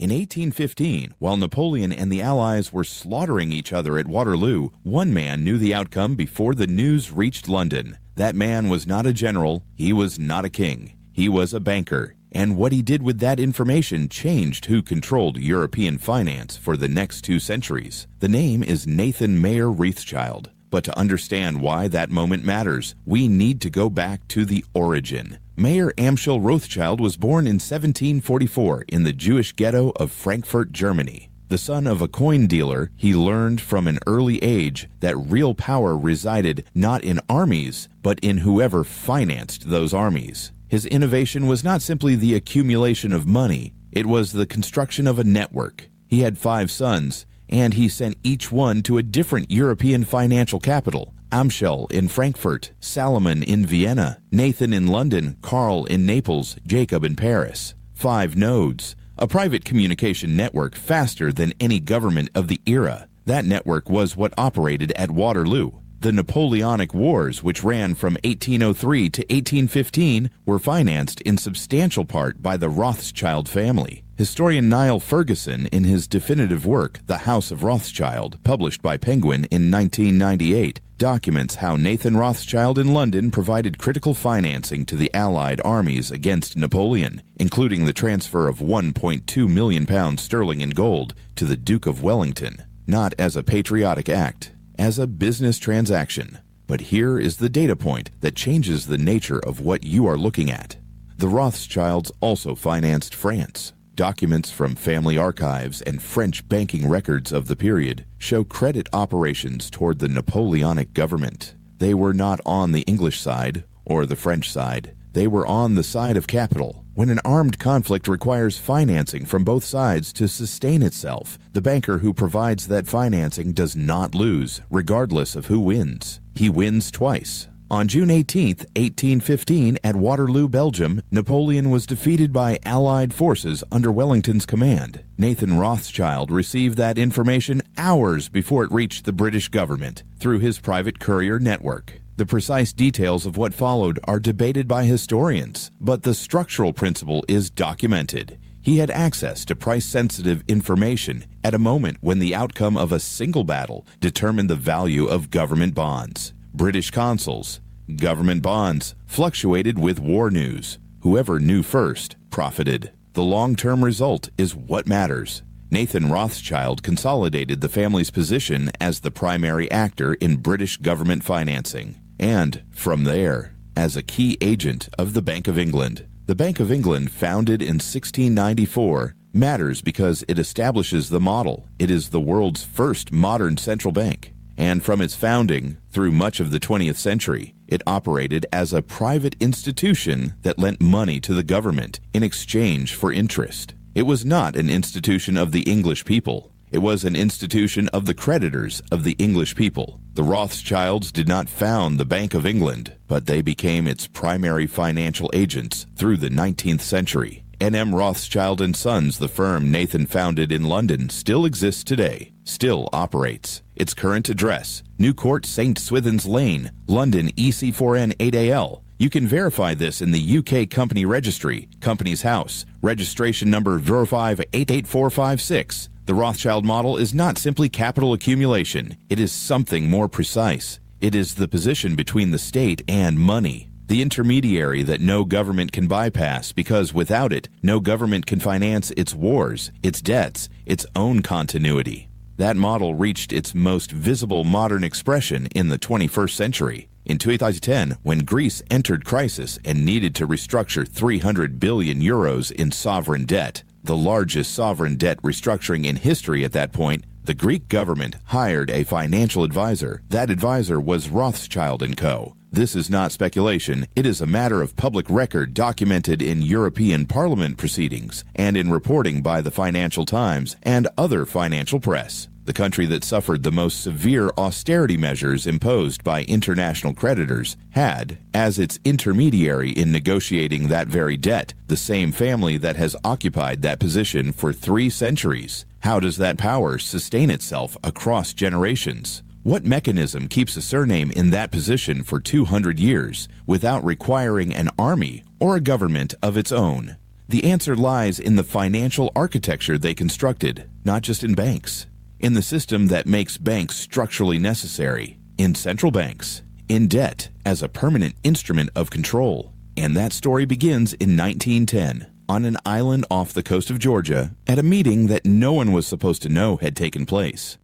In 1815, while Napoleon and the Allies were slaughtering each other at Waterloo, one man knew the outcome before the news reached London. That man was not a general, he was not a king, he was a banker. And what he did with that information changed who controlled European finance for the next 2 centuries. The name is Nathan Mayer Rothschild. But to understand why that moment matters, we need to go back to the origin. Mayer Amschel Rothschild was born in 1744 in the Jewish ghetto of Frankfurt, Germany. The son of a coin dealer, he learned from an early age that real power resided not in armies, but in whoever financed those armies. His innovation was not simply the accumulation of money, it was the construction of a network. He had 5 sons, and he sent each one to a different European financial capital. Amschel in Frankfurt, Salomon in Vienna, Nathan in London, Carl in Naples, Jacob in Paris. 5 nodes, a private communication network faster than any government of the era. That network was what operated at Waterloo. The Napoleonic Wars, which ran from 1803 to 1815, were financed in substantial part by the Rothschild family. Historian Niall Ferguson, in his definitive work, The House of Rothschild, published by Penguin in 1998, documents how Nathan Rothschild in London provided critical financing to the Allied armies against Napoleon, including the transfer of £1.2 million sterling in gold to the Duke of Wellington, not as a patriotic act, as a business transaction. But here is the data point that changes the nature of what you are looking at. The Rothschilds also financed France. Documents from family archives and French banking records of the period show credit operations toward the Napoleonic government. They were not on the English side or the French side. They were on the side of capital. When an armed conflict requires financing from both sides to sustain itself, the banker who provides that financing does not lose, regardless of who wins. He wins twice. On June 18, 1815, at Waterloo, Belgium, Napoleon was defeated by Allied forces under Wellington's command. Nathan Rothschild received that information hours before it reached the British government through his private courier network. The precise details of what followed are debated by historians, but the structural principle is documented. He had access to price-sensitive information at a moment when the outcome of a single battle determined the value of government bonds. British consuls, government bonds, fluctuated with war news. Whoever knew first profited. The long-term result is what matters. Nathan Rothschild consolidated the family's position as the primary actor in British government financing, and, from there, as a key agent of the Bank of England. The Bank of England, founded in 1694, matters because it establishes the model. It is the world's first modern central bank. And from its founding, through much of the 20th century, it operated as a private institution that lent money to the government in exchange for interest. It was not an institution of the English people. It was an institution of the creditors of the English people. The Rothschilds did not found the Bank of England, but they became its primary financial agents through the 19th century. N.M. Rothschild & Sons, the firm Nathan founded in London, still exists today, still operates. Its current address, New Court, St. Swithin's Lane, London EC4N 8AL. You can verify this in the UK Company Registry, Company's House, registration number 0588456. The Rothschild model is not simply capital accumulation. It is something more precise. It is the position between the state and money. The intermediary that no government can bypass because without it, no government can finance its wars, its debts, its own continuity. That model reached its most visible modern expression in the 21st century. In 2010, when Greece entered crisis and needed to restructure 300 billion euros in sovereign debt, the largest sovereign debt restructuring in history at that point, the Greek government hired a financial advisor. That advisor was Rothschild & Co. This is not speculation. It is a matter of public record documented in European Parliament proceedings and in reporting by the Financial Times and other financial press. The country that suffered the most severe austerity measures imposed by international creditors had, as its intermediary in negotiating that very debt, the same family that has occupied that position for 3 centuries. How does that power sustain itself across generations? What mechanism keeps a surname in that position for 200 years without requiring an army or a government of its own? The answer lies in the financial architecture they constructed, not just in banks. In the system that makes banks structurally necessary, in central banks, in debt as a permanent instrument of control. And that story begins in 1910, on an island off the coast of Georgia, at a meeting that no one was supposed to know had taken place.